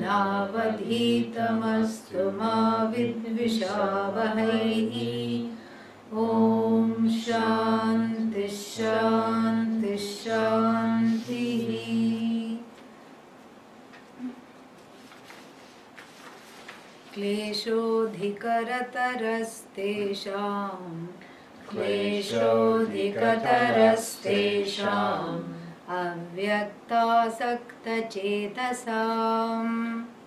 navadhitamastu ma vidvishavahai. Om Shanti Shanti Shanti. Kleshodhikaratarasteşam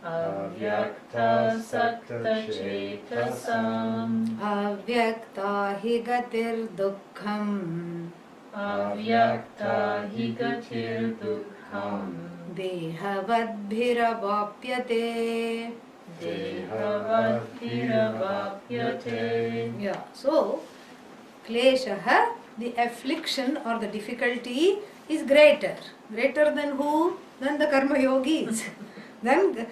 avyaktasaktachetasam avyaktahi gatir dukkham dehavadbhiravapyate. Yeah, so kleshaha, the affliction or the difficulty is greater than who? Than the karma yogis. Then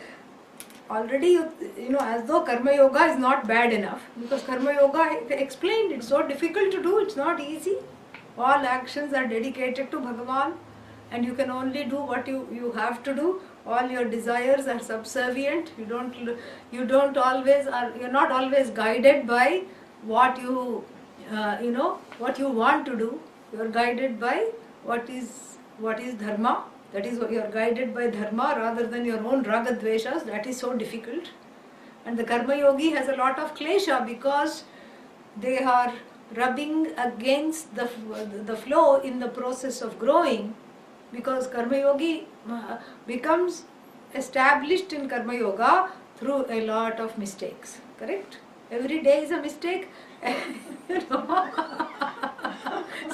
already you know, as though karma yoga is not bad enough, because karma yoga, I explained, it's so difficult to do, it's not easy. All actions are dedicated to Bhagavan, and you can only do what you have to do. All your desires are subservient. You're not always guided by what you what you want to do. You are guided by what is dharma. That is what you are guided by dharma rather than your own raga dveshas. That is so difficult. And the karma yogi has a lot of klesha because they are rubbing against the flow in the process of growing. Because karma yogi becomes established in karma yoga through a lot of mistakes. Correct? Every day is a mistake.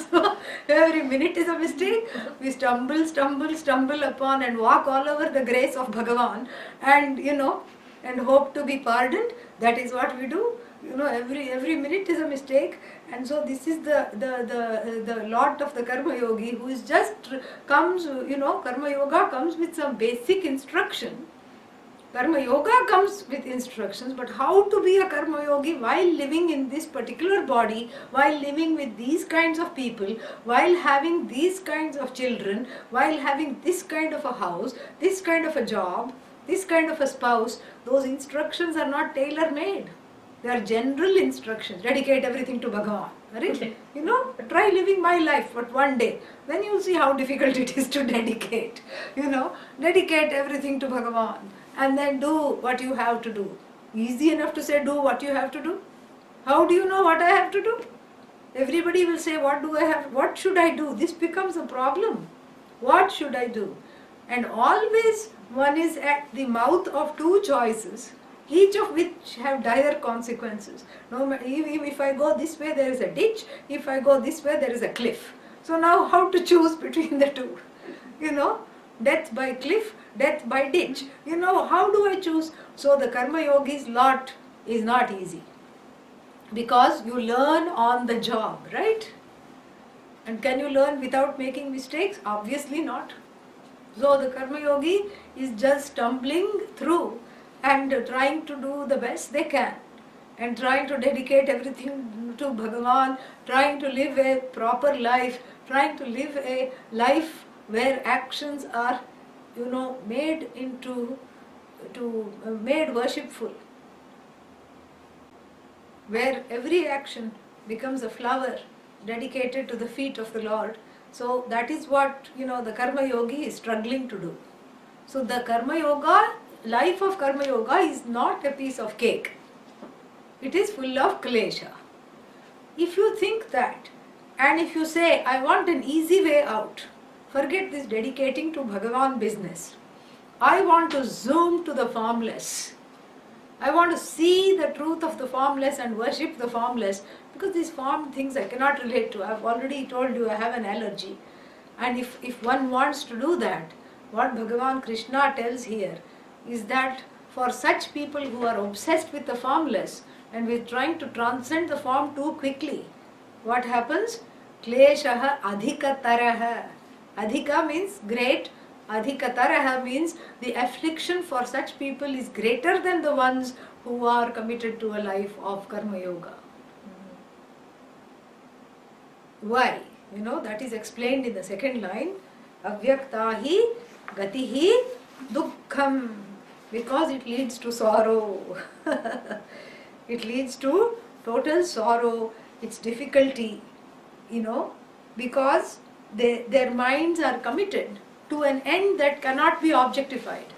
So every minute is a mistake. We stumble upon and walk all over the grace of Bhagavan, and and hope to be pardoned. That is what we do. Every minute is a mistake, and so this is the lot of the karma yogi who is just comes. Karma yoga comes with some basic instruction. Karma yoga comes with instructions, but how to be a karma yogi while living in this particular body, while living with these kinds of people, while having these kinds of children, while having this kind of a house, this kind of a job, this kind of a spouse. Those instructions are not tailor-made. They are general instructions. Dedicate everything to Bhagavan. Right? Try living my life for one day. Then you'll see how difficult it is to dedicate. Dedicate everything to Bhagavan. And then do what you have to do. Easy enough to say do what you have to do. How do you know what I have to do? Everybody will say, what should I do? This becomes a problem. What should I do? And always one is at the mouth of two choices, each of which have dire consequences. If I go this way, there is a ditch. If I go this way, there is a cliff. So now how to choose between the two? Death by cliff, death by ditch. How do I choose? So the karma yogi's lot is not easy. Because you learn on the job, right? And can you learn without making mistakes? Obviously not. So the karma yogi is just stumbling through and trying to do the best they can, and trying to dedicate everything to Bhagavan, trying to live a proper life, trying to live a life where actions are, made made worshipful, where every action becomes a flower dedicated to the feet of the Lord. So that is what the karma yogi is struggling to do. So the karma yoga, life of karma yoga is not a piece of cake. It is full of klesha. If you think that, and if you say, I want an easy way out, forget this dedicating to Bhagavan business. I want to zoom to the formless. I want to see the truth of the formless and worship the formless, because these formed things I cannot relate to. I have already told you I have an allergy. And if one wants to do that, what Bhagavan Krishna tells here is that for such people who are obsessed with the formless and with trying to transcend the form too quickly, what happens? Kleshaha adhikataraha. Adhika means great. Adhikataraha means the affliction for such people is greater than the ones who are committed to a life of karma yoga. Why? That is explained in the second line. Avyaktahi gatihi dukkham. Because it leads to sorrow. It leads to total sorrow, it's difficulty, because their minds are committed to an end that cannot be objectified.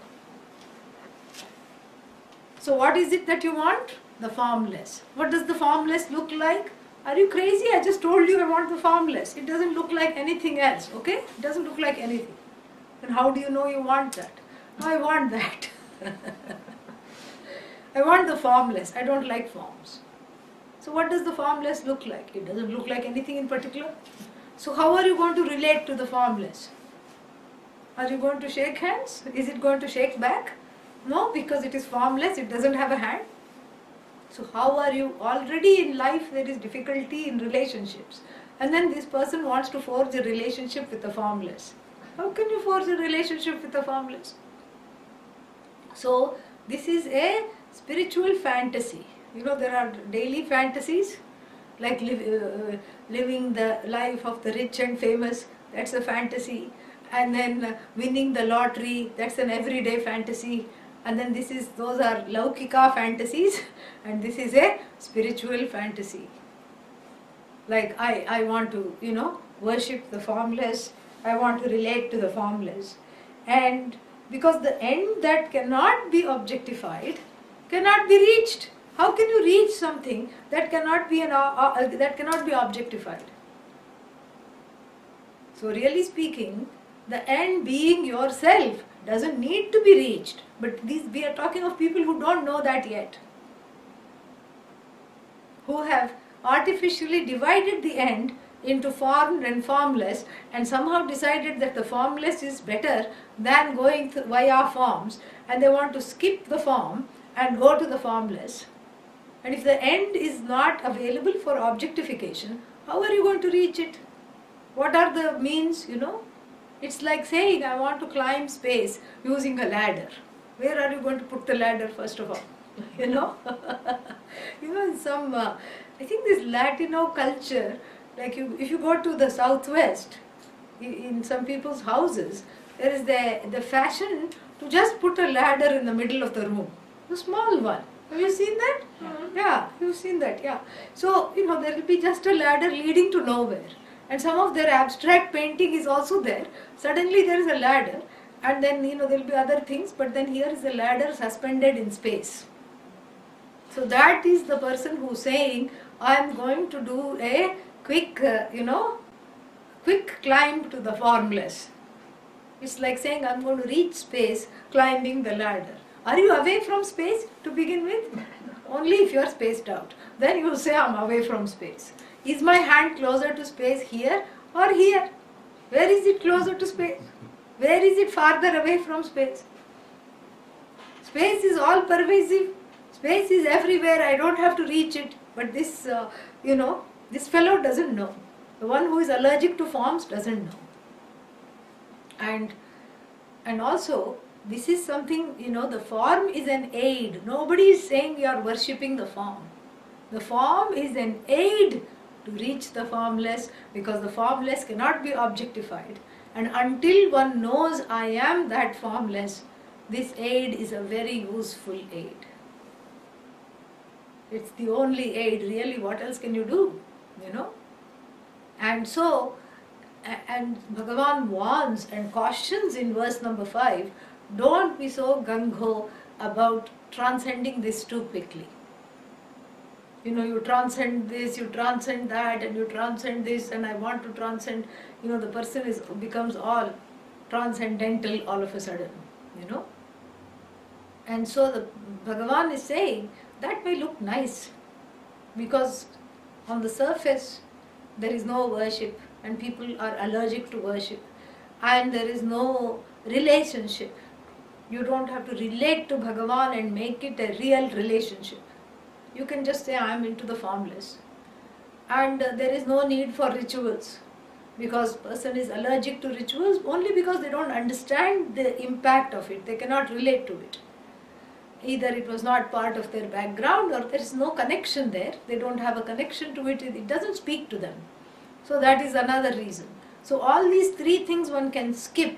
So what is it that you want? The formless. What does the formless look like? Are you crazy? I just told you I want the formless. It doesn't look like anything else, okay? It doesn't look like anything. Then how do you know you want that? I want that. I want the formless. I don't like forms. So what does the formless look like? It doesn't look like anything in particular. So how are you going to relate to the formless? Are you going to shake hands? Is it going to shake back? No, because it is formless, it doesn't have a hand. So how are you? Already in life there is difficulty in relationships. And then this person wants to forge a relationship with the formless. How can you forge a relationship with the formless? So this is a spiritual fantasy. There are daily fantasies, like living the life of the rich and famous, that's a fantasy. And then winning the lottery, that's an everyday fantasy. And then those are laukika fantasies, and this is a spiritual fantasy. Like I want to, worship the formless, I want to relate to the formless. And because the end that cannot be objectified cannot be reached. How can you reach something that cannot be objectified? So really speaking, the end being yourself doesn't need to be reached. But we are talking of people who don't know that yet, who have artificially divided the end into formed and formless, and somehow decided that the formless is better than going via forms, and they want to skip the form and go to the formless. And if the end is not available for objectification, how are you going to reach it? What are the means, It's like saying, I want to climb space using a ladder. Where are you going to put the ladder first of all? In some, I think this Latino culture, like if you go to the southwest, in some people's houses, there is the fashion to just put a ladder in the middle of the room. A small one. Have you seen that? Yeah, you've seen that, yeah. So, there will be just a ladder leading to nowhere. And some of their abstract painting is also there. Suddenly there is a ladder, and then there will be other things, but then here is a ladder suspended in space. So that is the person who's saying, I am going to do a quick climb to the formless. It's like saying, I'm going to reach space climbing the ladder. Are you away from space to begin with? Only if you are spaced out. Then you say, I'm away from space. Is my hand closer to space here or here? Where is it closer to space? Where is it farther away from space? Space is all pervasive. Space is everywhere. I don't have to reach it. But this, this fellow doesn't know. The one who is allergic to forms doesn't know. And also, this is something, the form is an aid. Nobody is saying you are worshipping the form. The form is an aid to reach the formless, because the formless cannot be objectified. And until one knows I am that formless, this aid is a very useful aid. It's the only aid, really. What else can you do? And so, and Bhagavan warns and cautions in verse number 5, don't be so gung-ho about transcending this too quickly. You transcend this, you transcend that, and you transcend this, and I want to transcend. The person becomes all transcendental all of a sudden, And so the Bhagavan is saying, that may look nice, because on the surface there is no worship, and people are allergic to worship, and there is no relationship. You don't have to relate to Bhagavan and make it a real relationship. You can just say, I am into the formless. And there is no need for rituals, because person is allergic to rituals only because they don't understand the impact of it. They cannot relate to it. Either it was not part of their background, or there is no connection there. They don't have a connection to it. It doesn't speak to them. So that is another reason. So all these three things one can skip,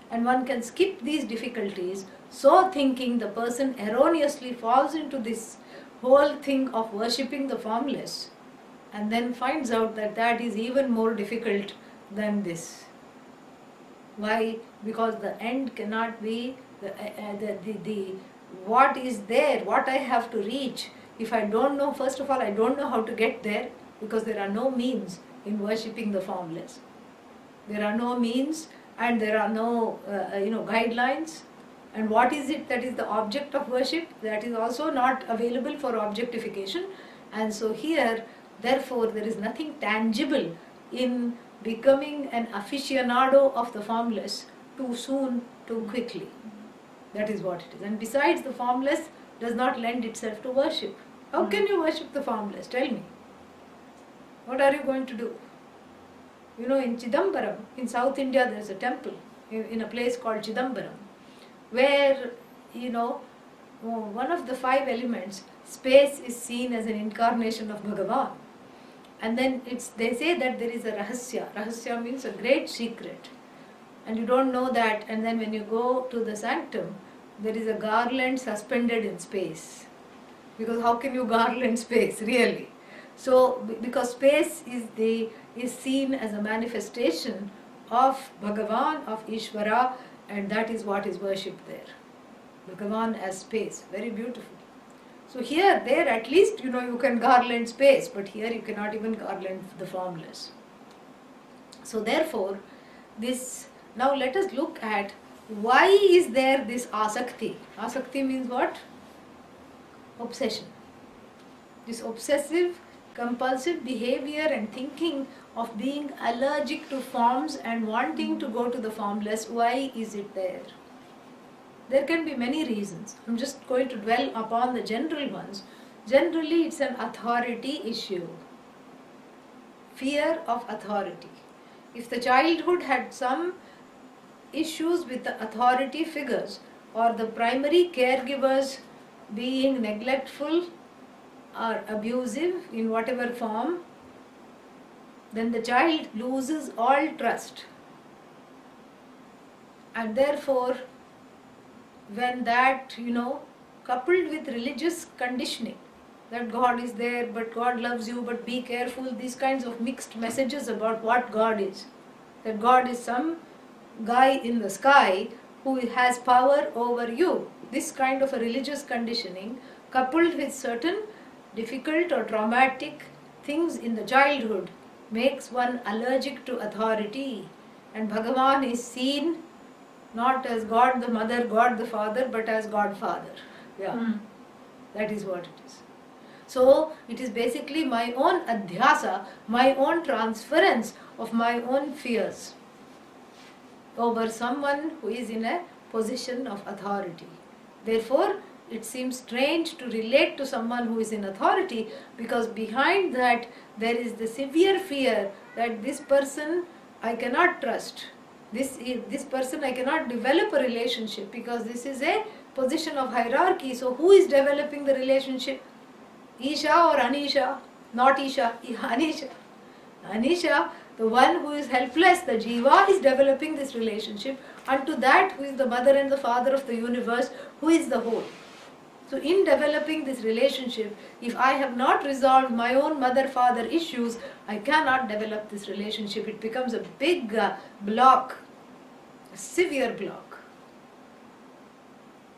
and one can skip these difficulties So thinking, the person erroneously falls into this whole thing of worshipping the formless, and then finds out that that is even more difficult than this. Why? Because the end cannot be the what is there, what I have to reach. If I don't know, first of all, I don't know how to get there, because there are no means in worshipping the formless. There are no means, and there are no guidelines. And what is it that is the object of worship? That is also not available for objectification. And so here, therefore, there is nothing tangible in becoming an aficionado of the formless too soon, too quickly. That is what it is. And besides, the formless does not lend itself to worship. How can you worship the formless? Tell me. What are you going to do? You know, in Chidambaram, in South India, there is a temple in a place called Chidambaram, where, one of the 5 elements, space, is seen as an incarnation of Bhagavan. And then they say that there is a rahasya. Rahasya means a great secret. And you don't know that, and then when you go to the sanctum, there is a garland suspended in space. Because how can you garland space, really? So, because space is seen as a manifestation of Bhagavan, of Ishvara, and that is what is worshipped there. Bhagavan as space, very beautiful. So there at least, you can garland space, but here you cannot even garland the formless. So therefore, now let us look at why is there this asakti. Asakti means what? Obsession. This obsessive, compulsive behavior and thinking of being allergic to forms and wanting to go to the formless. Why is it there? There can be many reasons. I'm just going to dwell upon the general ones. Generally, it's an authority issue. Fear of authority. If the childhood had some issues with the authority figures, or the primary caregivers being neglectful or abusive in whatever form, then the child loses all trust. And therefore, when that, coupled with religious conditioning, that God is there, but God loves you, but be careful, these kinds of mixed messages about what God is. That God is some guy in the sky who has power over you. This kind of a religious conditioning, coupled with certain difficult or traumatic things in the childhood, makes one allergic to authority. And Bhagavan is seen not as God the Mother, God the Father, but as God Father. That is what it is. So it is basically my own adhyasa, my own transference of my own fears over someone who is in a position of authority. Therefore, it seems strange to relate to someone who is in authority, because behind that there is the severe fear that this person I cannot trust. This person I cannot develop a relationship, because this is a position of hierarchy. So who is developing the relationship? Isha or Anisha? Not Isha, Anisha. Anisha, the one who is helpless, the jiva, is developing this relationship unto that who is the mother and the father of the universe, who is the whole. So in developing this relationship, if I have not resolved my own mother-father issues, I cannot develop this relationship. It becomes a big block, a severe block.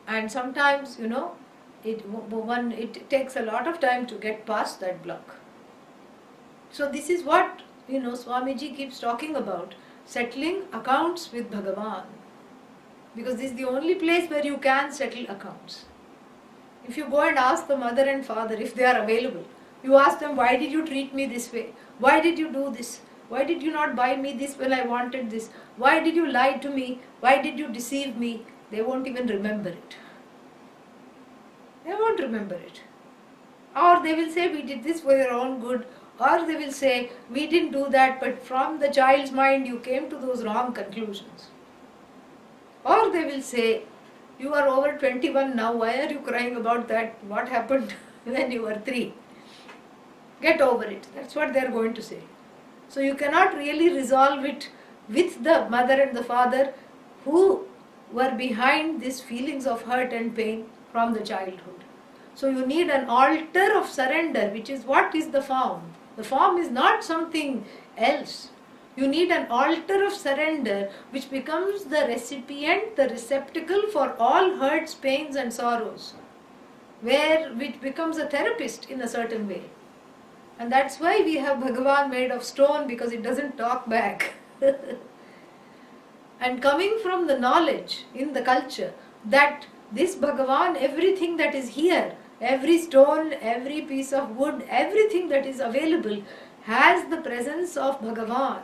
And sometimes, it takes a lot of time to get past that block. So this is what, Swamiji keeps talking about, settling accounts with Bhagavan. Because this is the only place where you can settle accounts. If you go and ask the mother and father, if they are available, you ask them, why did you treat me this way? Why did you do this? Why did you not buy me this when I wanted this? Why did you lie to me? Why did you deceive me? They won't even remember it. They won't remember it. Or they will say, we did this for your own good. Or they will say, we didn't do that, but from the child's mind you came to those wrong conclusions. Or they will say, you are over 21 now, why are you crying about that? What happened when you were 3? Get over it. That's what they are going to say. So you cannot really resolve it with the mother and the father who were behind these feelings of hurt and pain from the childhood. So you need an altar of surrender, which is what is the form. The form is not something else. You need an altar of surrender which becomes the recipient, the receptacle for all hurts, pains and sorrows, which becomes a therapist in a certain way. And that's why we have Bhagavan made of stone, because it doesn't talk back. And coming from the knowledge in the culture that this Bhagavan, everything that is here, every stone, every piece of wood, everything that is available has the presence of Bhagavan.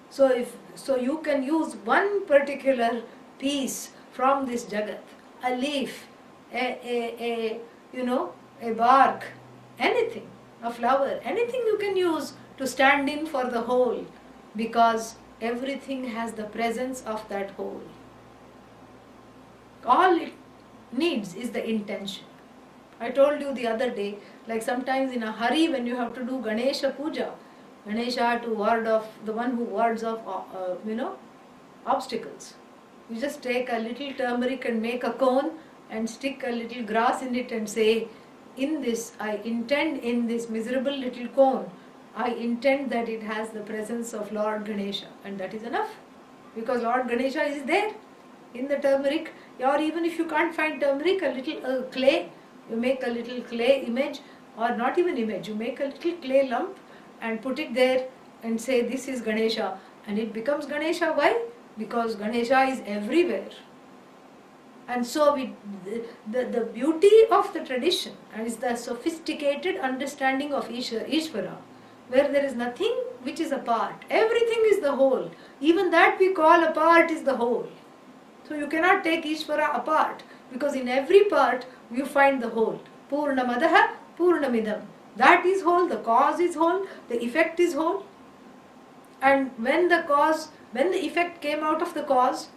So you can use one particular piece from this Jagat, a leaf, a bark, anything, a flower, anything you can use to stand in for the whole, because everything has the presence of that whole. All it needs is the intention. I told you the other day, like sometimes in a hurry when you have to do Ganesha Puja, Ganesha to ward off, the one who wards off, obstacles. You just take a little turmeric and make a cone and stick a little grass in it and say, in this, I intend, in this miserable little cone, I intend that it has the presence of Lord Ganesha. And that is enough. Because Lord Ganesha is there in the turmeric. Or even if you can't find turmeric, a little clay, you make a little clay image, or not even image, you make a little clay lump and put it there and say, this is Ganesha. And it becomes Ganesha. Why? Because Ganesha is everywhere. And so the beauty of the tradition is the sophisticated understanding of Ishvara, where there is nothing which is a part. Everything is the whole. Even that we call a part is the whole. So you cannot take Ishvara apart, because in every part you find the whole. Purnamadaha, Purnamidam. That is whole, the cause is whole, the effect is whole. And when the effect came out of the cause,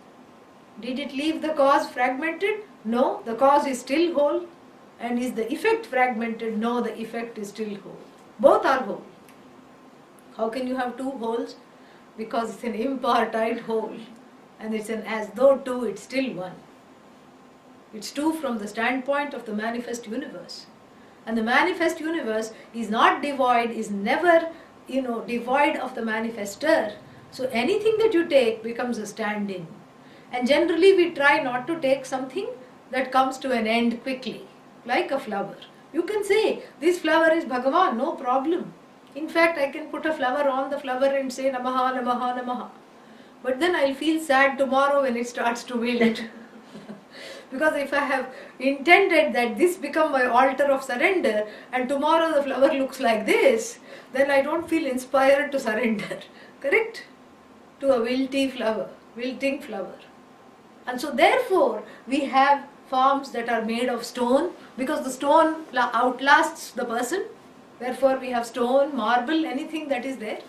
did it leave the cause fragmented? No, the cause is still whole. And is the effect fragmented? No, the effect is still whole. Both are whole. How can you have two wholes? Because it's an impartite whole. And it's an as though two, it's still one. It's two from the standpoint of the manifest universe. And the manifest universe is not devoid, is never, devoid of the manifester. So anything that you take becomes a stand-in. And generally we try not to take something that comes to an end quickly, like a flower. You can say, this flower is Bhagavan, no problem. In fact, I can put a flower on the flower and say Namaha, Namaha, Namaha. But then I'll feel sad tomorrow when it starts to wilt. Because if I have intended that this become my altar of surrender and tomorrow the flower looks like this, then I don't feel inspired to surrender. Correct? To a wilting flower. And so therefore we have forms that are made of stone, because the stone outlasts the person. Therefore we have stone, marble, anything that is there.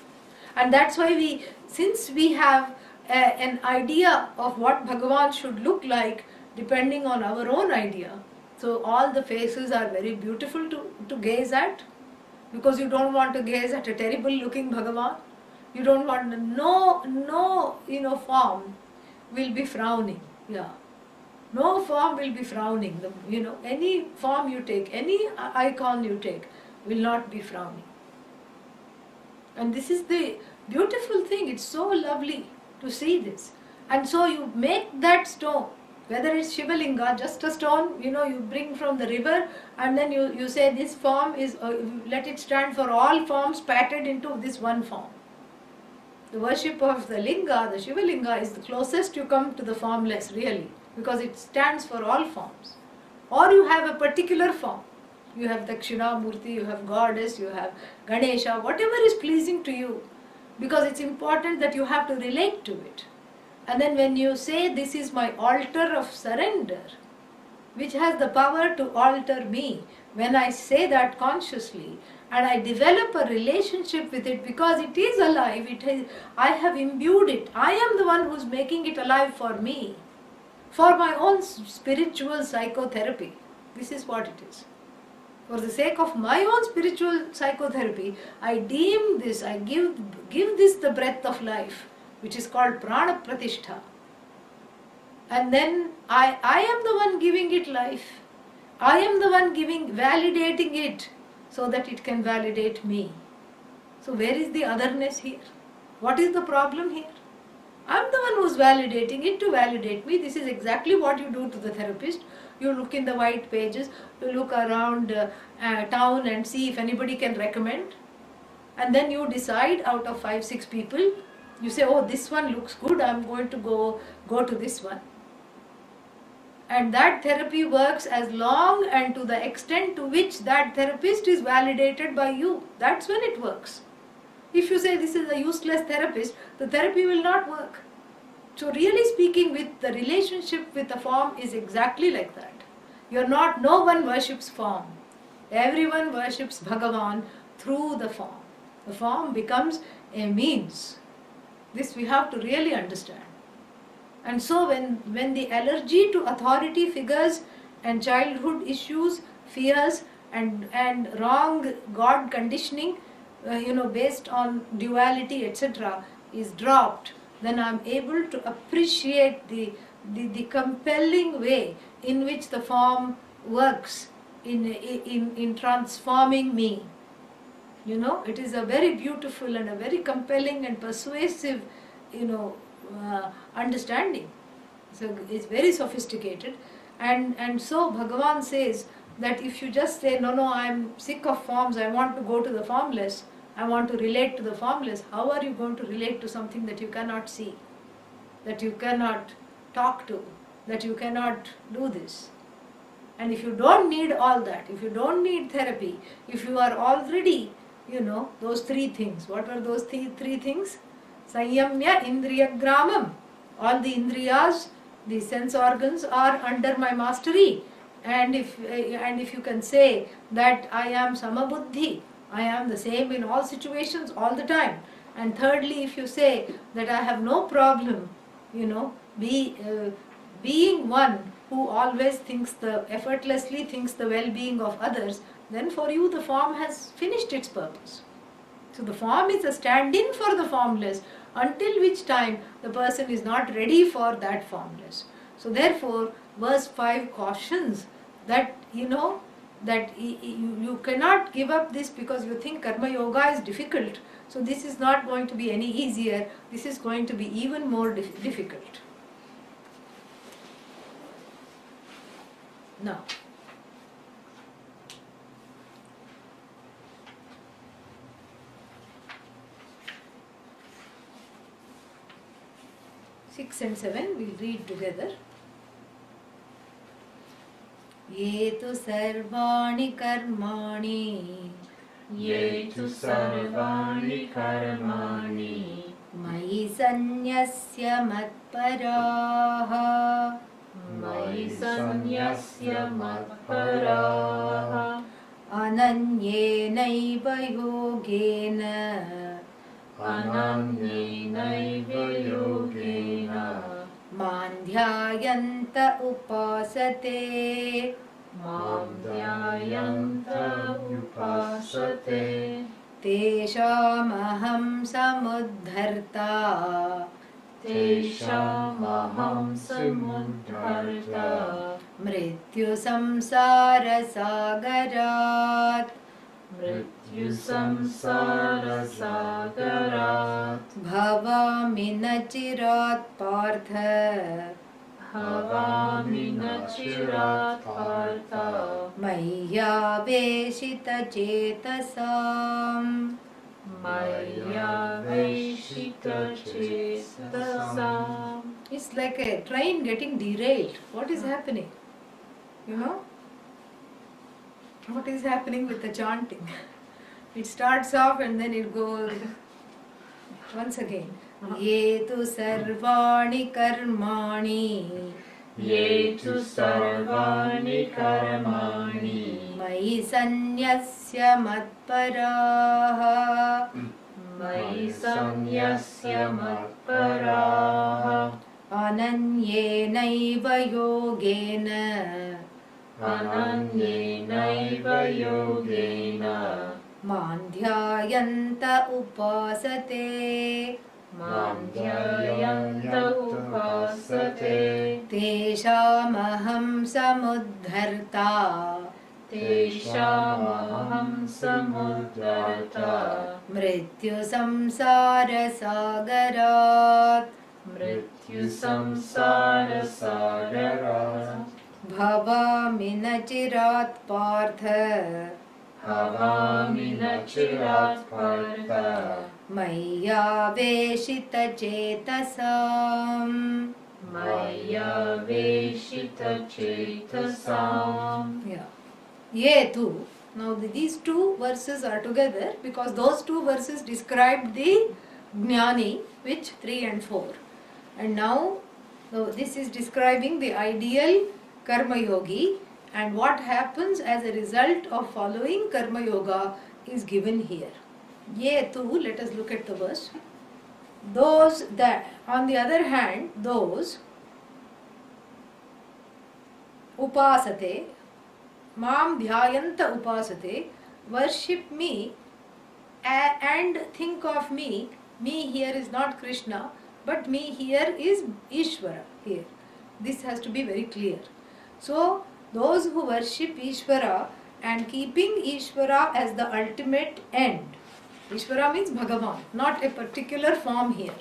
And that's why since we have an idea of what Bhagavan should look like depending on our own idea, so all the faces are very beautiful to gaze at, because you don't want to gaze at a terrible looking Bhagavan. You don't want, no form will be frowning. Yeah. No form will be frowning. Any form you take, any icon you take will not be frowning. And this is the beautiful thing. It's so lovely to see this. And so you make that stone, whether it's Shivalinga, just a stone, you bring from the river, and then you say this form is, let it stand for all forms patted into this one form. The worship of the Linga, the Shivalinga, is the closest you come to the formless really, because it stands for all forms. Or you have a particular form. You have Dakshinamurti, you have Goddess, you have Ganesha, whatever is pleasing to you, because it's important that you have to relate to it. And then when you say, this is my altar of surrender, which has the power to alter me, when I say that consciously, and I develop a relationship with it, because it is alive, I have imbued it, I am the one who is making it alive for me, for my own spiritual psychotherapy. This is what it is. For the sake of my own spiritual psychotherapy, I deem this, I give this the breath of life, which is called Prana Pratishtha. And then I am the one giving it life. I am the one validating it so that it can validate me. So where is the otherness here? What is the problem here? I'm the one who's validating it to validate me. This is exactly what you do to the therapist. You look in the white pages, you look around town and see if anybody can recommend. And then you decide out of 5-6 people, you say, oh, this one looks good, I'm going to go to this one. And that therapy works as long and to the extent to which that therapist is validated by you. That's when it works. If you say this is a useless therapist, the therapy will not work. So really speaking, with the relationship with the form is exactly like that. No one worships form. Everyone worships Bhagavan through the form. The form becomes a means. This we have to really understand. And so when the allergy to authority figures and childhood issues, fears and wrong God conditioning, based on duality, etc., is dropped, then I am able to appreciate the compelling way in which the form works in transforming me. It is a very beautiful and a very compelling and persuasive, understanding. So it's very sophisticated, and so Bhagavan says that if you just say, no, I'm sick of forms, I want to go to the formless, I want to relate to the formless, how are you going to relate to something that you cannot see, that you cannot talk to, that you cannot do this? And if you don't need all that, if you don't need therapy, if you are already, those 3 things, what are those 3 things? Sanyamya Indriya Gramam. All the indriyas, the sense organs are under my mastery. And if you can say that I am Samabuddhi, I am the same in all situations all the time. And thirdly, if you say that I have no problem, being one who always effortlessly thinks the well-being of others, then for you the form has finished its purpose. So the form is a stand-in for the formless, until which time the person is not ready for that formless. So therefore, verse 5 cautions that, that you cannot give up this because you think karma yoga is difficult. So this is not going to be any easier. This is going to be even more difficult. Now, six and 7 we'll read together. Ye tu sarvani karmani, ye tu sarvani karmani, mayi sanyasya matparaha, mayi sanyasya matparaha, ananyenaiva yogena, ananyenaiva yogena, mandhyayanta upasate, mandhyayanta upasate, teshamaham samudharta, teshamaham samudharta, mrityu samsara sagarat, mrityu samsara sagarat, bhavami nachirat partha, bhavami nachirat partha, maya veshita chetasam. maya veshita chestasam. It's like a train getting derailed. What is happening? What is happening with the chanting? It starts off and then it goes once again. Ye tu sarvani karmani, ye tu sarvani karmani, mayi sanyasya matparaha, mayi sanyasya matparaha, ananyenaiva yogena, ananyenaiva yogena, mandhyayanta upasate, Mam dhyayanta upasate. Teshamaham samudharta. Teshamaham samudharta. Mrityu samsara sagarat. Mrityu samsara sagara. Bhavami nachirat partha. Bhavami nachirat partha. Maya veshita chetasam. Maya veshita chetasam. Yeah. Ye tu. Now these two verses are together because those two verses described the Jnani, which 3 and 4. And now this is describing the ideal Karma Yogi, and what happens as a result of following Karma Yoga is given here. Ye tu, let us look at the verse. Those that, on the other hand, those upasate, mam dhyayanta upasate, worship me and think of me. Me here is not Krishna, but me here is Ishvara here. This has to be very clear. So, those who worship Ishvara and keeping Ishvara as the ultimate end. Ishvara means Bhagavan, not a particular form here.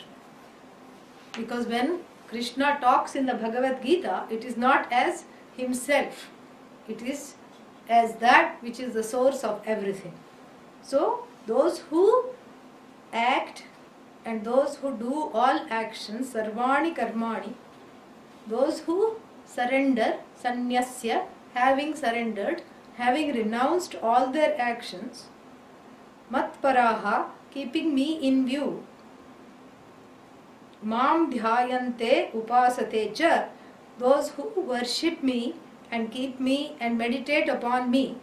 Because when Krishna talks in the Bhagavad Gita, it is not as himself. It is as that which is the source of everything. So, those who act and those who do all actions, sarvani karmani, those who surrender, sannyasya, having surrendered, having renounced all their actions, matparaha, keeping me in view, mam dhyayante upasate cha, those who worship me and keep me and meditate upon me,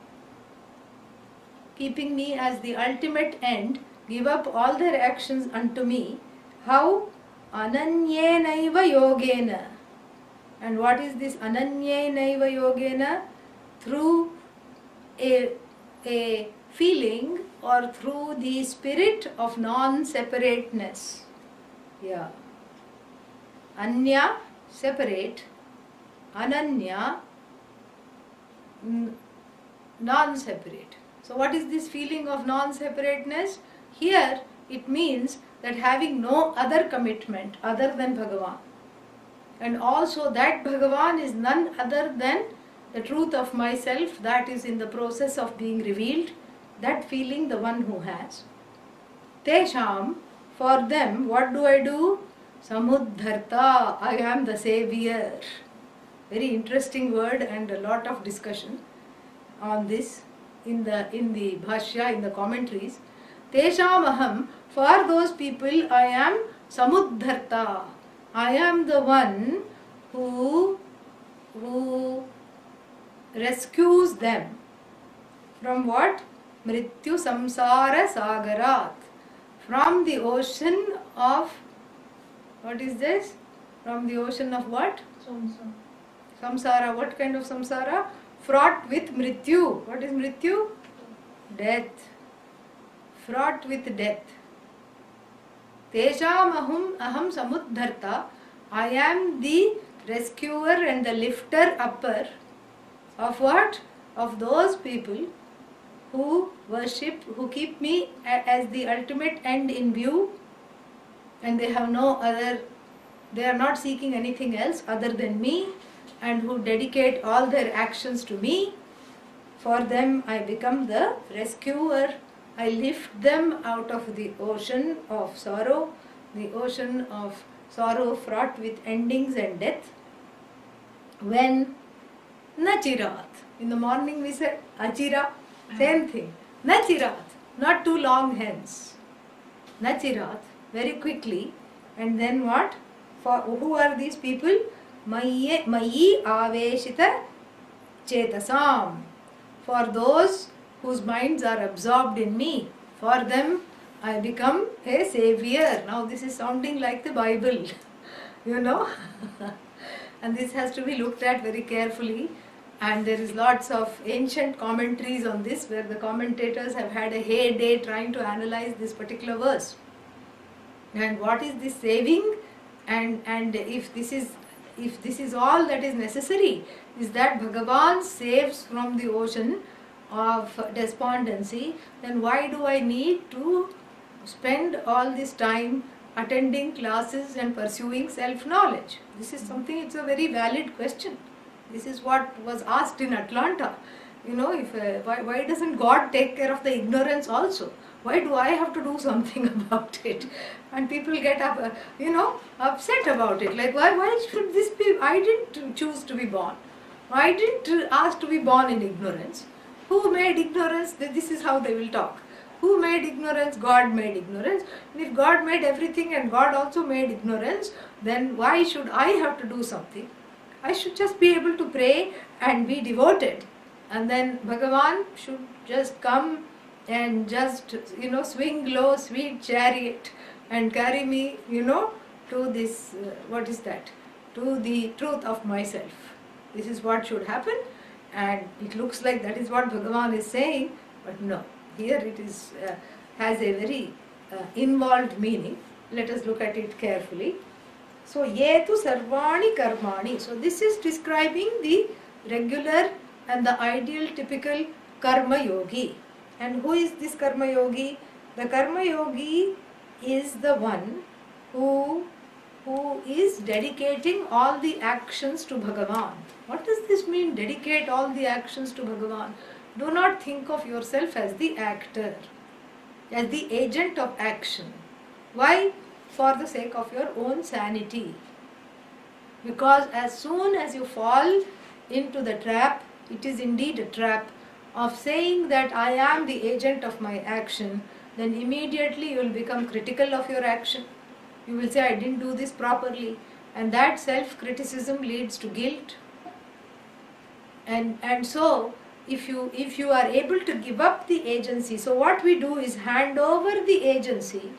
keeping me as the ultimate end, give up all their actions unto me. How? Ananyenaiva yogena. And what is this ananyenaiva yogena? Through a feeling or through the spirit of non-separateness. Yeah. Anya, separate. Ananya, non-separate. So what is this feeling of non-separateness? Here it means that having no other commitment other than Bhagavan. And also that Bhagavan is none other than the truth of myself that is in the process of being revealed. That feeling the one who has. Tesham, for them, what do? Samudharta, I am the savior. Very interesting word and a lot of discussion on this in the bhashya, in the commentaries. Tesham aham, for those people I am samudharta. I am the one who rescues them from what? Mrityu samsara sagarat. From the ocean of, what is this? From the ocean of what? Samsara. What kind of samsara? Fraught with mrityu. What is mrityu? Death. Fraught with death. Tesham aham samudharta. I am the rescuer and the lifter upper of what? Of those people who worship, who keep me as the ultimate end in view, and they have no other, they are not seeking anything else other than me, and who dedicate all their actions to me. For them I become the rescuer. I lift them out of the ocean of sorrow, the ocean of sorrow fraught with endings and death. When Nachirat, in the morning we said Achira, same thing. Nachirat, not too long hence. Nachirat, very quickly. And then what? For who are these people? Mayi aveshita chetasam. For those whose minds are absorbed in me. For them I become a savior. Now this is sounding like the Bible, you know. And this has to be looked at very carefully. And there is lots of ancient commentaries on this where the commentators have had a heyday trying to analyze this particular verse. And what is this saving? And if this is all that is necessary, is that Bhagavan saves from the ocean of despondency, then why do I need to spend all this time attending classes and pursuing self-knowledge? This is something, it's a very valid question. This is what was asked in Atlanta. If why doesn't God take care of the ignorance also? Why do I have to do something about it? And people get upset about it. Like, why should this be? I didn't choose to be born. I didn't ask to be born in ignorance. Who made ignorance? This is how they will talk. Who made ignorance? God made ignorance. And if God made everything and God also made ignorance, then why should I have to do something? I should just be able to pray and be devoted. And then Bhagavan should just come and just, swing low, sweet chariot and carry me, to this, to the truth of myself. This is what should happen, and it looks like that is what Bhagavan is saying, but no, here it is has a very involved meaning. Let us look at it carefully. So, yetu sarvani karmani. So, this is describing the regular and the ideal typical karma yogi. And who is this karma yogi? The karma yogi is the one who is dedicating all the actions to Bhagavan. What does this mean, dedicate all the actions to Bhagavan? Do not think of yourself as the actor, as the agent of action. Why? For the sake of your own sanity. Because as soon as you fall into the trap, it is indeed a trap of saying that I am the agent of my action, then immediately you will become critical of your action. You will say, I didn't do this properly. And that self-criticism leads to guilt. And so, if you are able to give up the agency, so what we do is hand over the agency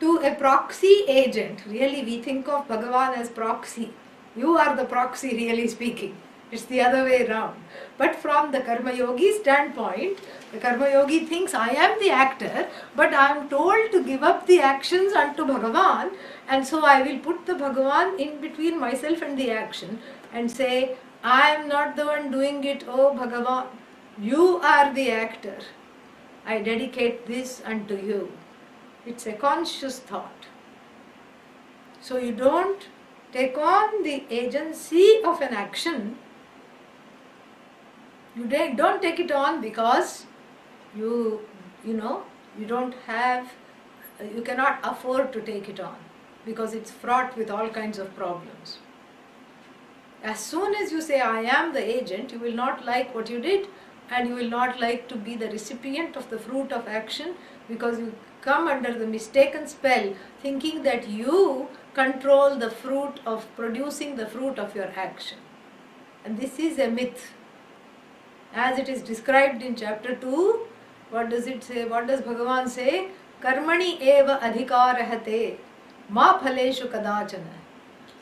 to a proxy agent. Really, we think of Bhagavan as proxy. You are the proxy, really speaking. It's the other way around. But from the Karma Yogi standpoint, the Karma Yogi thinks I am the actor, but I am told to give up the actions unto Bhagavan, and so I will put the Bhagavan in between myself and the action and say, I am not the one doing it, oh Bhagavan, you are the actor. I dedicate this unto you. It's a conscious thought. So you don't take on the agency of an action. You don't take it on because you don't have, you cannot afford to take it on because it's fraught with all kinds of problems. As soon as you say I am the agent, you will not like what you did, and you will not like to be the recipient of the fruit of action, because you come under the mistaken spell thinking that you control the fruit of producing the fruit of your action. And this is a myth. As it is described in chapter 2, what does it say? What does Bhagavan say? Karmani eva adhikarahate ma phaleshu kadachana.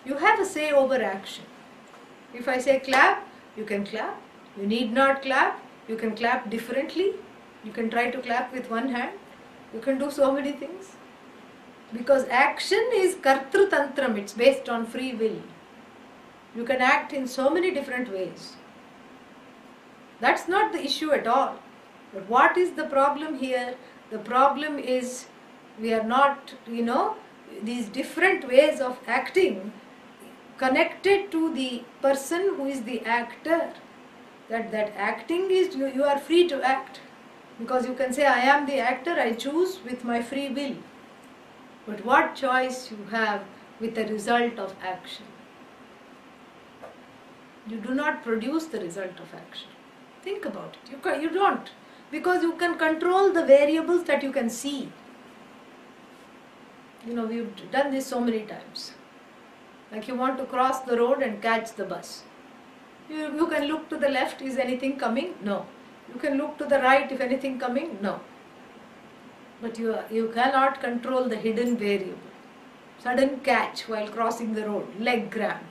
You have a say over action. If I say clap, you can clap. You need not clap. You can clap differently. You can try to clap with one hand. You can do so many things. Because action is kartru tantram. It's based on free will. You can act in so many different ways. That's not the issue at all. But what is the problem here? The problem is we are not, these different ways of acting connected to the person who is the actor. That acting is, you are free to act. Because you can say, I am the actor, I choose with my free will. But what choice you have with the result of action? You do not produce the result of action. Think about it. You don't. Because you can control the variables that you can see. We've done this so many times. Like you want to cross the road and catch the bus. You can look to the left, is anything coming? No. You can look to the right, if anything coming? No. But you cannot control the hidden variable. Sudden catch while crossing the road, leg grab.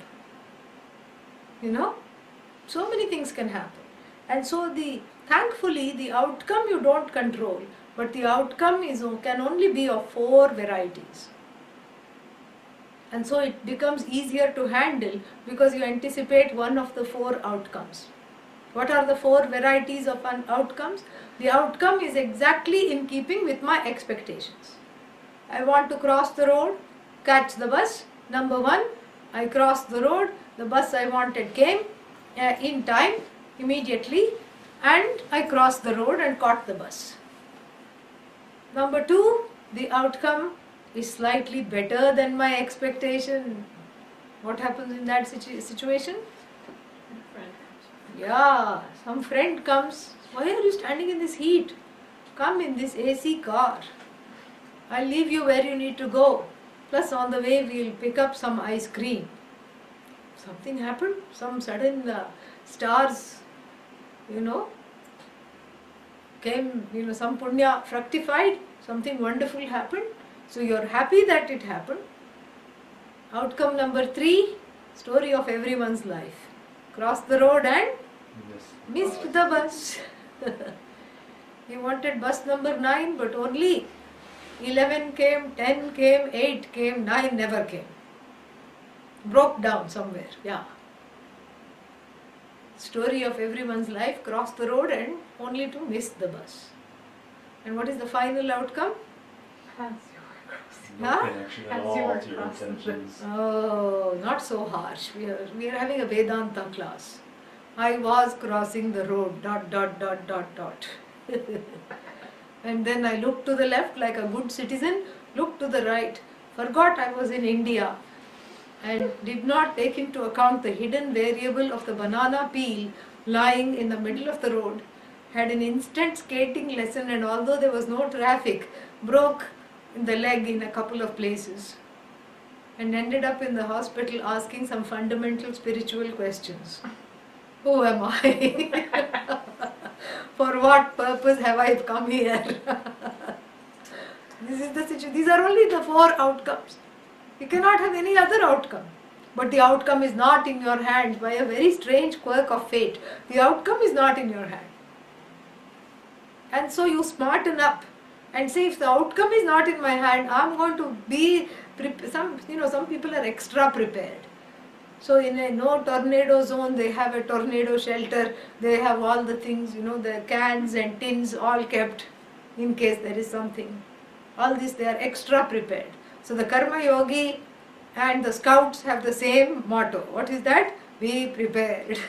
So many things can happen. And so the Thankfully, the outcome you don't control, but the outcome can only be of 4 varieties. And so it becomes easier to handle because you anticipate one of the 4 outcomes. What are the 4 varieties of outcomes? The outcome is exactly in keeping with my expectations. I want to cross the road, catch the bus. Number 1, I crossed the road, the bus I wanted came in time, immediately, and I crossed the road and caught the bus. Number 2, the outcome is slightly better than my expectation. What happens in that situation? Yeah, some friend comes. Why are you standing in this heat? Come in this AC car. I'll leave you where you need to go. Plus on the way we'll pick up some ice cream. Something happened. Some sudden stars, came, some punya fructified. Something wonderful happened. So you're happy that it happened. Outcome number 3, story of everyone's life. Cross the road and missed the bus. He wanted bus number 9, but only 11 came, 10 came, 8 came, 9 never came. Broke down somewhere, yeah. Story of everyone's life, cross the road and only to miss the bus. And what is the final outcome? No connection at all to your intentions. Oh, not so harsh. We are having a Vedanta class. I was crossing the road, ... And then I looked to the left like a good citizen, looked to the right, forgot I was in India, and did not take into account the hidden variable of the banana peel lying in the middle of the road, had an instant skating lesson, and although there was no traffic, broke the leg in a couple of places and ended up in the hospital asking some fundamental spiritual questions. Who am I? For what purpose have I come here? This is the situation. These are only the 4 outcomes. You cannot have any other outcome. But the outcome is not in your hands by a very strange quirk of fate. The outcome is not in your hand. And so you smarten up and say, if the outcome is not in my hand, I'm going to be some people are extra prepared. So in a no tornado zone, they have a tornado shelter, they have all the things, the cans and tins all kept in case there is something. All this, they are extra prepared. So the Karma Yogi and the scouts have the same motto. What is that? Be prepared.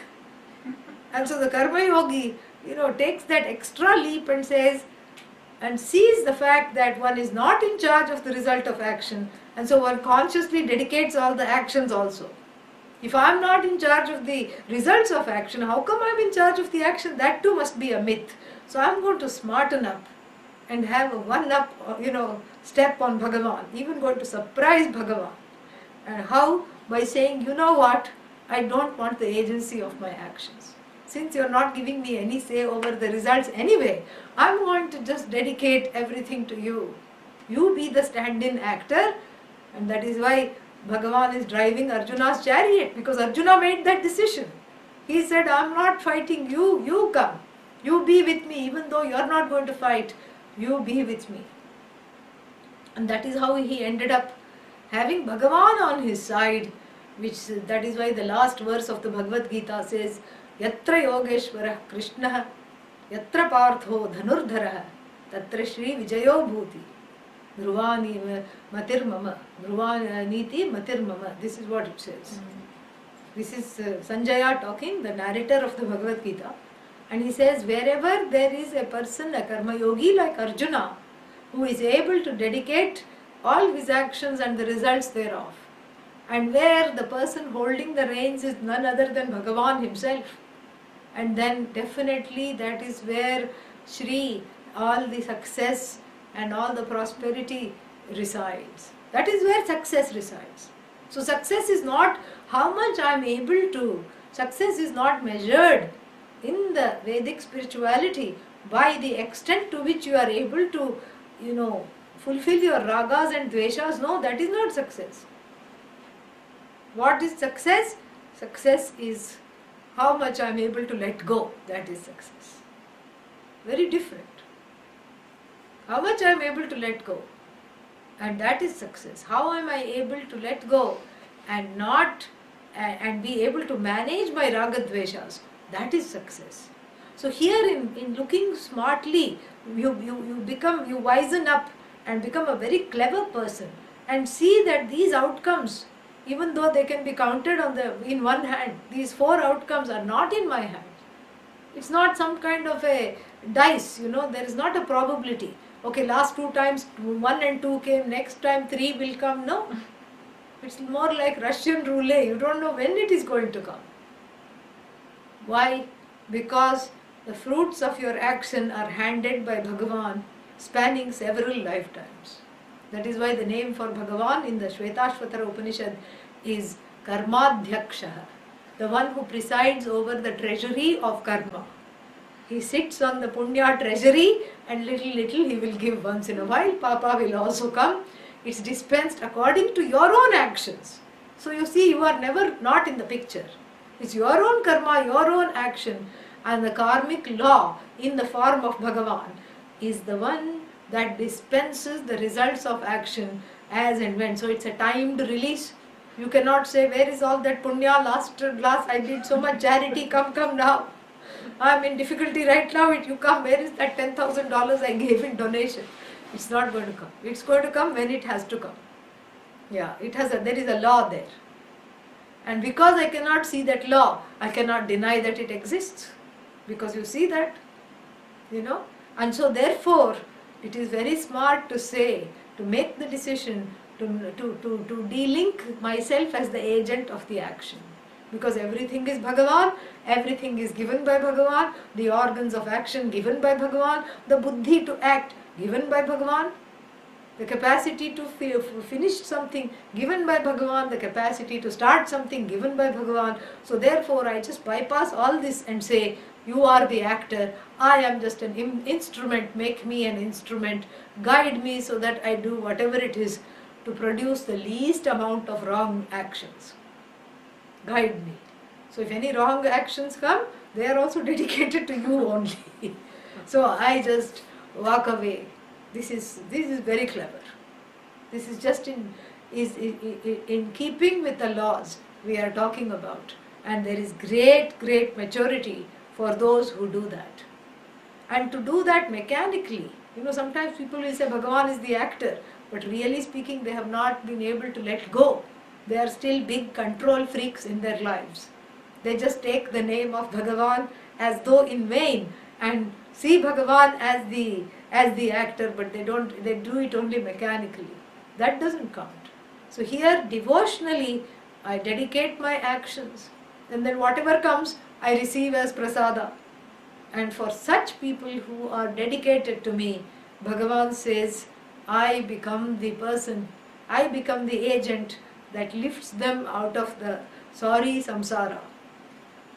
And so the Karma Yogi, takes that extra leap and says, and sees the fact that one is not in charge of the result of action, and so one consciously dedicates all the actions also. If I am not in charge of the results of action, how come I am in charge of the action? That too must be a myth. So I am going to smarten up and have a one-up, step on Bhagavan, even going to surprise Bhagavan. And how? By saying, you know what, I don't want the agency of my actions. Since you are not giving me any say over the results anyway, I am going to just dedicate everything to you. You be the stand-in actor, and that is why Bhagavan is driving Arjuna's chariot, because Arjuna made that decision. He said, I am not fighting you, you come. You be with me, even though you are not going to fight, you be with me. And that is how he ended up having Bhagavan on his side, that is why the last verse of the Bhagavad Gita says, Yatra Yogeshwarah Krishnah, Yatra Partho Dhanurdharah, Tatra Shri Vijayo Bhuti, Dhruvani Matir Mama, Dhruvaniti Matir Mama. This is what it says. This is Sanjaya talking, the narrator of the Bhagavad Gita. And he says, wherever there is a person, a karma yogi like Arjuna, who is able to dedicate all his actions and the results thereof, and where the person holding the reins is none other than Bhagavan himself, and then definitely that is where Shri, all the success and all the prosperity resides. That is where success resides. So success is not how much I am able to. Success is not measured in the Vedic spirituality by the extent to which you are able to, fulfill your ragas and dveshas. No, that is not success. What is success? Success is how much I am able to let go. That is success. very different. How much I am able to let go, and that is success. How am I able to let go and not and be able to manage my raga dveshas? That is success. So here in looking smartly, you wisen up and become a very clever person and see that these outcomes, even though they can be counted in one hand, these 4 outcomes are not in my hand. It's not some kind of a dice, there is not a probability. Okay, last 2 times 1 and 2 came, next time 3 will come. No. It's more like Russian roulette. You don't know when it is going to come. Why? Because the fruits of your action are handed by Bhagavan, spanning several lifetimes. That is why the name for Bhagavan in the Shvetashvatara Upanishad is Karmadhyakshaha, the one who presides over the treasury of karma. He sits on the punya treasury, and little he will give once in a while. Papa will also come. It's dispensed according to your own actions. So you see, you are never not in the picture. It's your own karma, your own action, and the karmic law in the form of Bhagavan is the one that dispenses the results of action as and when. So it's a timed release. You cannot say, where is all that punya, last I did so much charity, come now. I'm in difficulty right now, you come, where is that $10,000 I gave in donation? It's not going to come. It's going to come when it has to come. Yeah, there is a law there. And because I cannot see that law, I cannot deny that it exists. Because you see that, And so therefore, it is very smart to say, to make the decision to de-link myself as the agent of the action. Because everything is Bhagavan, everything is given by Bhagavan, the organs of action given by Bhagavan, the buddhi to act given by Bhagavan, the capacity to finish something given by Bhagavan, the capacity to start something given by Bhagavan. So therefore I just bypass all this and say, you are the actor, I am just an instrument, make me an instrument, guide me so that I do whatever it is to produce the least amount of wrong actions. Guide me. So if any wrong actions come, they are also dedicated to you only. So I just walk away. This is very clever. This is just in keeping with the laws we are talking about. And there is great maturity for those who do that. And to do that mechanically, sometimes people will say Bhagavan is the actor, but really speaking they have not been able to let go. They are still big control freaks in their lives. They just take the name of Bhagavan as though in vain and see Bhagavan as the actor, but they do it only mechanically. That doesn't count. So here devotionally I dedicate my actions, and then whatever comes I receive as prasada. And for such people who are dedicated to me, Bhagavan says, I become the person, I become the agent that lifts them out of the sorry samsara.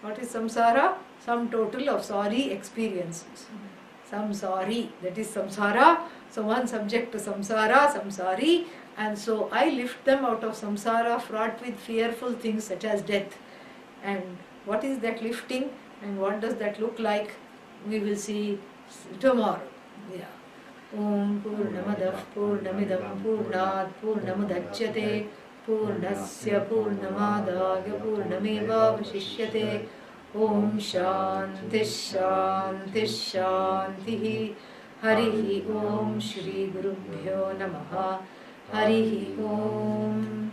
What is samsara? Sum total of sorry experiences. Samsari, that is samsara. So one subject to samsara, samsari, and so I lift them out of samsara fraught with fearful things such as death. And what is that lifting and what does that look like? We will see tomorrow. Yeah. Om Purnamadah Purnamidam Purnat Purnamudachyate Purnasya Purnamadaya Purnameva Vashishyate. Om Shanti Shanti Shanti. Harihi Om Shri Gurubhyo Namaha. Harihi Om.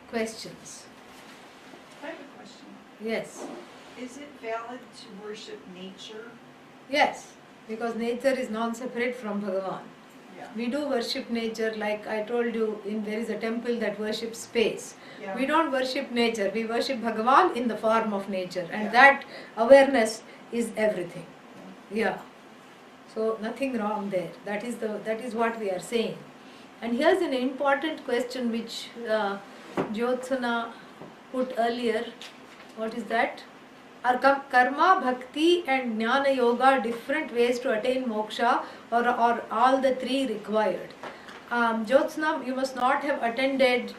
Questions? I have a question. Yes. Is it valid to worship nature? Yes, because nature is non-separate from Bhagavan. Yeah. We do worship nature, like I told you, there is a temple that worships space. Yeah. We don't worship nature, we worship Bhagavan in the form of nature, and Yeah. that awareness is everything. Yeah. So nothing wrong there. That is what we are saying. And here's an important question which Jyotsana put earlier. What is that? Are karma, bhakti and jnana yoga different ways to attain moksha, or all the three required? Jyotsana, you must not have attended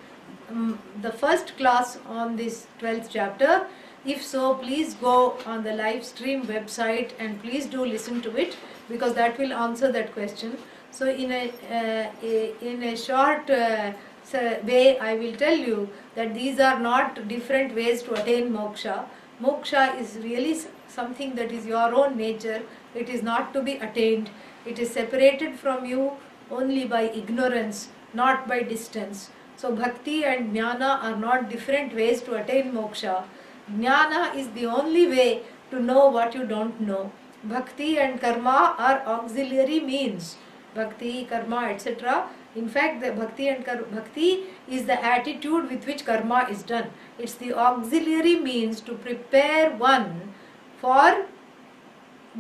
the first class on this 12th chapter, If so, please go on the live stream website and please do listen to it, because that will answer that question. So in a short way, I will tell you that these are not different ways to attain moksha. Moksha is really something that is your own nature. It is not to be attained. It is separated from you only by ignorance, not by distance. So bhakti and jnana are not different ways to attain moksha. Jnana is the only way to know what you don't know. Bhakti and karma are auxiliary means. Bhakti, karma, etc. In fact, the bhakti is the attitude with which karma is done. It's the auxiliary means to prepare one for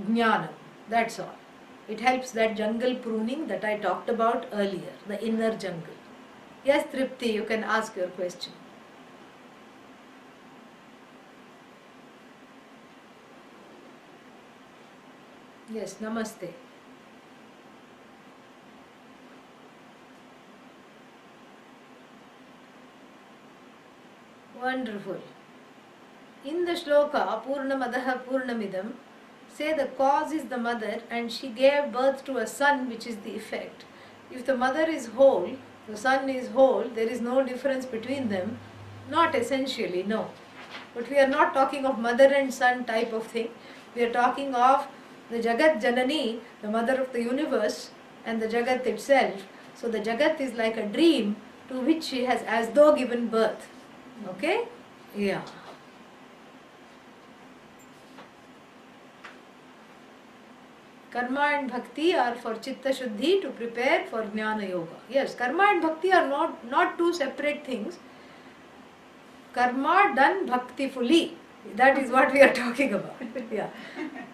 jnana. That's all. It helps that jungle pruning that I talked about earlier, the inner jungle. Yes, Tripti, you can ask your question. Yes, namaste. Wonderful. In the shloka, Purnamadaha Purnamidam, say the cause is the mother and she gave birth to a son, which is the effect. If the mother is whole, the son is whole, there is no difference between them. Not essentially, no. But we are not talking of mother and son type of thing. We are talking of the Jagat Janani, the mother of the universe, and the Jagat itself. So the Jagat is like a dream to which she has as though given birth. Okay? Yeah. Karma and bhakti are for chitta shuddhi, to prepare for jnana yoga. Yes, karma and bhakti are not two separate things. Karma done bhaktifully. That is what we are talking about. Yeah.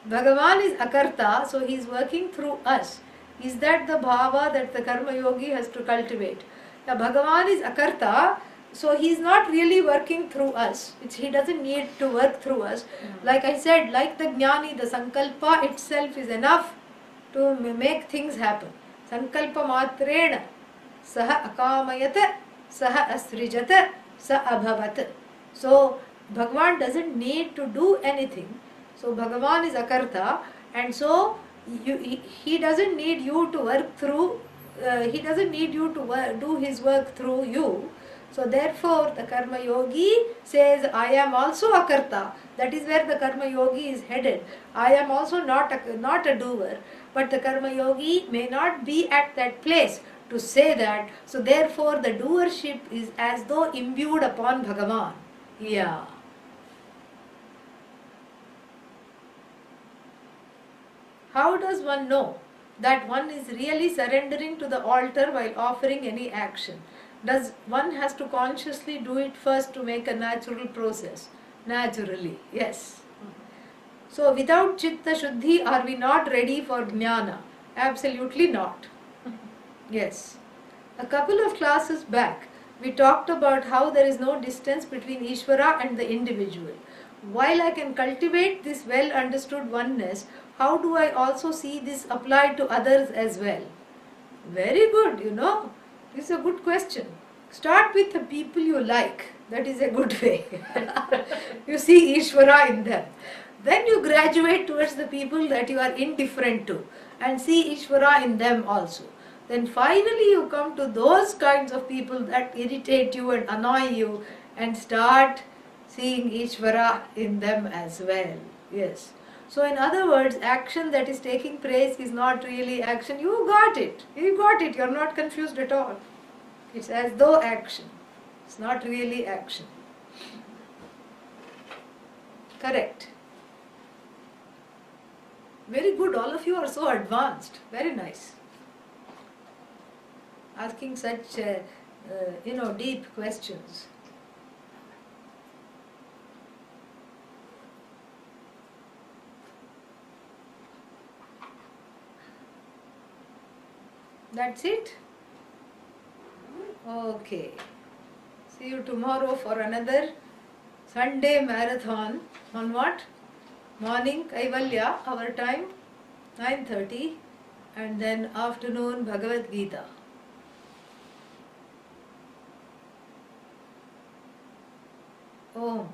Bhagavan is akarta, so he is working through us. Is that the bhava that the karma yogi has to cultivate? Now, Bhagavan is akarta, so he is not really working through us. He doesn't need to work through us. Like I said, like the jnani, the sankalpa itself is enough to make things happen. Sankalpa matrena saha akamayata saha asrijata sa abhavat. So Bhagavan doesn't need to do anything. So Bhagavan is akarta, and so he doesn't need you to work through, he doesn't need you to do his work through you. So therefore the karma yogi says, I am also akarta. That is where the karma yogi is headed. I am also not a doer, but the karma yogi may not be at that place to say that. So therefore the doership is as though imbued upon Bhagavan. Yeah. How does one know that one is really surrendering to the altar while offering any action? Does one has to consciously do it first to make a natural process? Naturally, yes. So without chitta shuddhi, are we not ready for jnana? Absolutely not. Yes. A couple of classes back, we talked about how there is no distance between Ishvara and the individual. While I can cultivate this well understood oneness, how do I also see this applied to others as well? Very good, This is a good question. Start with the people you like. That is a good way. You see Ishvara in them. Then you graduate towards the people that you are indifferent to and see Ishvara in them also. Then finally you come to those kinds of people that irritate you and annoy you and start seeing Ishvara in them as well. Yes. So in other words, action that is taking place is not really action. You got it. You got it. You're not confused at all. It's as though action. It's not really action. Correct. Very good. All of you are so advanced. Very nice. Asking such, deep questions. That's it? Okay. See you tomorrow for another Sunday marathon on what? Morning Kaivalya, our time 9:30, and then afternoon Bhagavad Gita. Om.